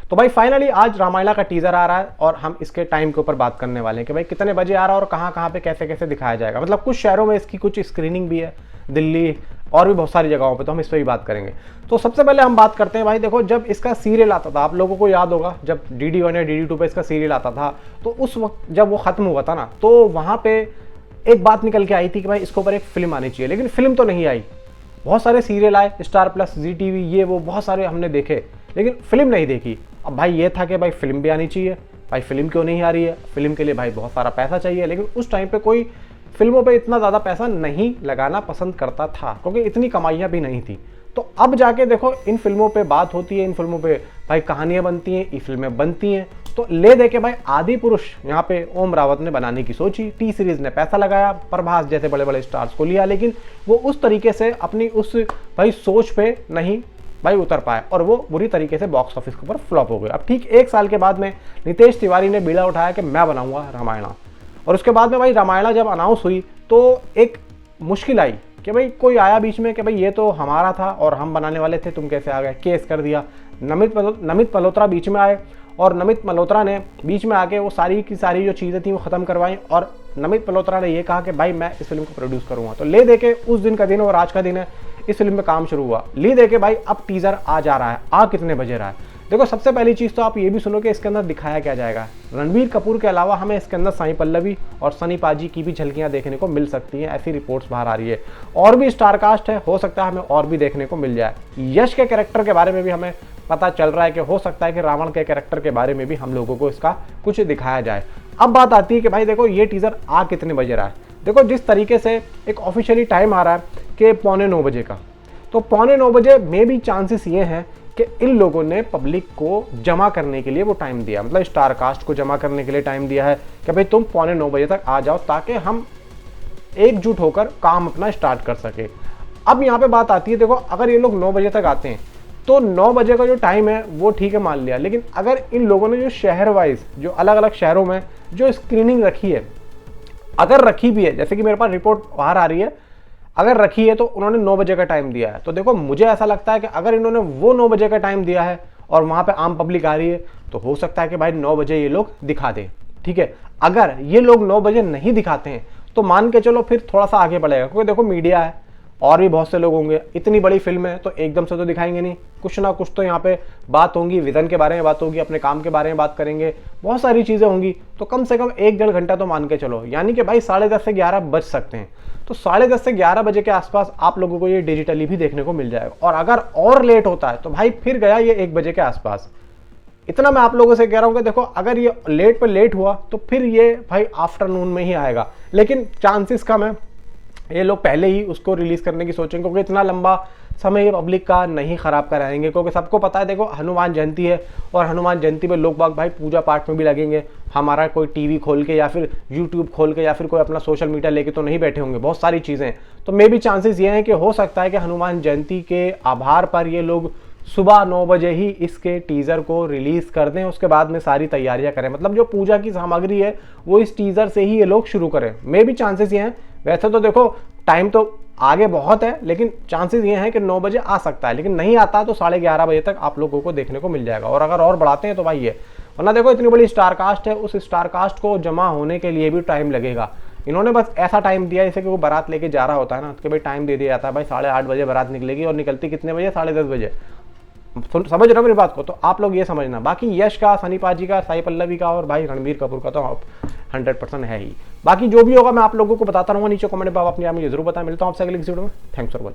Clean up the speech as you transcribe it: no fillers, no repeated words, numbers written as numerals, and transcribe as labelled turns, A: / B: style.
A: तो भाई फाइनली आज रामायणा का टीजर आ रहा है और हम इसके टाइम के ऊपर बात करने वाले हैं कि भाई कितने बजे आ रहा है और कहाँ कहाँ पे कैसे कैसे दिखाया जाएगा। मतलब कुछ शहरों में इसकी कुछ स्क्रीनिंग भी है, दिल्ली और भी बहुत सारी जगहों पे, तो हम इस पर भी बात करेंगे। तो सबसे पहले हम बात करते हैं भाई, देखो जब इसका सीरियल आता था, आप लोगों को याद होगा जब DD1 या DD2 पे इसका सीरियल आता था, तो उस वक्त जब वो खत्म हुआ था ना, तो वहाँ पे एक बात निकल के आई थी कि भाई इसके ऊपर एक फिल्म आनी चाहिए, लेकिन फिल्म तो नहीं आई। बहुत सारे सीरियल आए, स्टार प्लस, ZTV, ये वो बहुत सारे हमने देखे, लेकिन फिल्म नहीं देखी। अब भाई ये था कि भाई फिल्म भी आनी चाहिए। भाई फिल्म क्यों नहीं आ रही है? फिल्म के लिए भाई बहुत सारा पैसा चाहिए, लेकिन उस टाइम पे कोई फिल्मों पे इतना ज़्यादा पैसा नहीं लगाना पसंद करता था, क्योंकि इतनी कमाइयाँ भी नहीं थी। तो अब जाके देखो इन फिल्मों पे बात होती है, इन फिल्मों पे भाई कहानियाँ बनती हैं, ई फिल्में बनती हैं। तो ले दे के भाई आदि पुरुष यहाँ पे ओम रावत ने बनाने की सोची, टी सीरीज ने पैसा लगाया, प्रभास जैसे बड़े बड़े स्टार्स को लिया, लेकिन वो उस तरीके से अपनी उस भाई सोच पे नहीं भाई उतर पाए और वो बुरी तरीके से बॉक्स ऑफिस के ऊपर फ्लॉप हो गए। अब ठीक 1 साल के बाद में नितेश तिवारी ने बीड़ा उठाया कि मैं बनाऊंगा रामायणा, और उसके बाद में भाई रामायणा जब अनाउंस हुई तो एक मुश्किल आई कि भाई कोई आया बीच में कि भाई ये तो हमारा था और हम बनाने वाले थे, तुम कैसे आ गए, केस कर दिया। नमित मल्होत्रा बीच में आए और नमित मल्होत्रा ने बीच में आके वो सारी की सारी जो चीज़ें थी वो ख़त्म करवाई, और नमित मल्होत्रा ने ये कहा कि भाई मैं इस फिल्म को प्रोड्यूस करूँगा। तो ले दे के उस दिन का दिन और आज का दिन है, इस फिल्म में काम शुरू हुआ। ले दे के भाई अब टीज़र आ जा रहा है, आ कितने बजे रहा है। देखो सबसे पहली चीज़ तो आप ये भी सुनो कि इसके अंदर दिखाया क्या जाएगा। रणबीर कपूर के अलावा हमें इसके अंदर साई पल्लवी और सनी पाजी की भी झलकियाँ देखने को मिल सकती हैं, ऐसी रिपोर्ट्स बाहर आ रही है। और भी स्टार कास्ट है, हो सकता है हमें और भी देखने को मिल जाए। यश के कैरेक्टर के बारे में भी हमें पता चल रहा है कि हो सकता है कि रावण के कैरेक्टर के बारे में भी हम लोगों को इसका कुछ दिखाया जाए। अब बात आती है कि भाई देखो ये टीज़र आ कितने बजे रहा है। देखो जिस तरीके से एक ऑफिशियली टाइम आ रहा है कि 8:45 बजे का, तो 8:45 बजे में भी चांसेस ये हैं कि इन लोगों ने पब्लिक को जमा करने के लिए वो टाइम दिया, मतलब स्टार कास्ट को जमा करने के लिए टाइम दिया है कि भाई तुम 8:45 बजे तक आ जाओ, ताकि हम एकजुट होकर काम अपना स्टार्ट कर सके। अब यहाँ पे बात आती है, देखो अगर ये लोग 9 बजे तक आते हैं तो 9 बजे का जो टाइम है वो ठीक है मान लिया, लेकिन अगर इन लोगों ने जो शहर वाइज जो अलग अलग शहरों में जो स्क्रीनिंग रखी है, अगर रखी भी है, जैसे कि मेरे पास रिपोर्ट बाहर आ रही है, अगर रखी है तो उन्होंने 9 बजे का टाइम दिया है। तो देखो मुझे ऐसा लगता है कि अगर इन्होंने वो 9 बजे का टाइम दिया है और वहाँ पे आम पब्लिक आ रही है, तो हो सकता है कि भाई 9 बजे ये लोग दिखा दें, ठीक है। अगर ये लोग 9 बजे नहीं दिखाते हैं तो मान के चलो फिर थोड़ा सा आगे बढ़ेगा, क्योंकि देखो मीडिया है और भी बहुत से लोग होंगे, इतनी बड़ी फिल्म है तो एकदम से तो दिखाएंगे नहीं, कुछ ना कुछ तो यहाँ पे बात होगी, विजन के बारे में बात होगी, अपने काम के बारे में बात करेंगे, बहुत सारी चीज़ें होंगी। तो कम से कम 1-1.5 घंटा तो मान के चलो, यानी कि भाई 10:30 से 11 बज सकते हैं। तो 10:30 से 11 बजे के आसपास आप लोगों को ये डिजिटली भी देखने को मिल जाएगा। और अगर और लेट होता है तो भाई फिर गया ये 1 बजे के आसपास। इतना मैं आप लोगों से कह रहा हूँ कि देखो अगर ये लेट पर लेट हुआ तो फिर ये भाई आफ्टरनून में ही आएगा, लेकिन चांसेस कम है ये लोग पहले ही उसको रिलीज करने की सोचेंगे, क्योंकि इतना लंबा समय ये पब्लिक का नहीं खराब कराएंगे। क्योंकि सबको पता है देखो हनुमान जयंती है और हनुमान जयंती पे लोग बाग भाई पूजा पाठ में भी लगेंगे। हमारा कोई टीवी खोल के या फिर यूट्यूब खोल के या फिर कोई अपना सोशल मीडिया लेके तो नहीं बैठे होंगे, बहुत सारी चीज़ें। तो मे भी चांसेस ये हैं कि हो सकता है कि हनुमान जयंती के आभार पर ये लोग सुबह 9 बजे ही इसके टीज़र को रिलीज़ कर दें, उसके बाद में सारी तैयारियां करें। मतलब जो पूजा की सामग्री है वो इस टीज़र से ही ये लोग शुरू करें, मे भी चांसेस ये हैं। वैसे तो देखो टाइम तो आगे बहुत है, लेकिन चांसेस ये हैं कि 9 बजे आ सकता है, लेकिन नहीं आता तो 11:30 बजे तक आप लोगों को देखने को मिल जाएगा। और अगर और बढ़ाते हैं तो भाई ये, वरना देखो इतनी बड़ी स्टार कास्ट है, उस स्टार कास्ट को जमा होने के लिए भी टाइम लगेगा। इन्होंने बस ऐसा टाइम दिया जैसे कि वो बारात लेके जा रहा होता है ना, कि भाई टाइम दे दिया जाता है, भाई 8:30 बजे बारात निकलेगी और निकलती कितने बजे? 10:30 बजे। समझ रहे हो मेरी बात को? तो आप लोग ये समझना। बाकी यश का, सनी पाजी का, साई पल्लवी का और भाई रणबीर कपूर का तो 100% है ही। बाकी जो भी होगा मैं आप लोगों को बताता रहूंगा, नीचे कमेंट में आप अपनी मुझे जरूर बताएं। मिलता हूं आपसे अगली वीडियो में। Thanks for watching.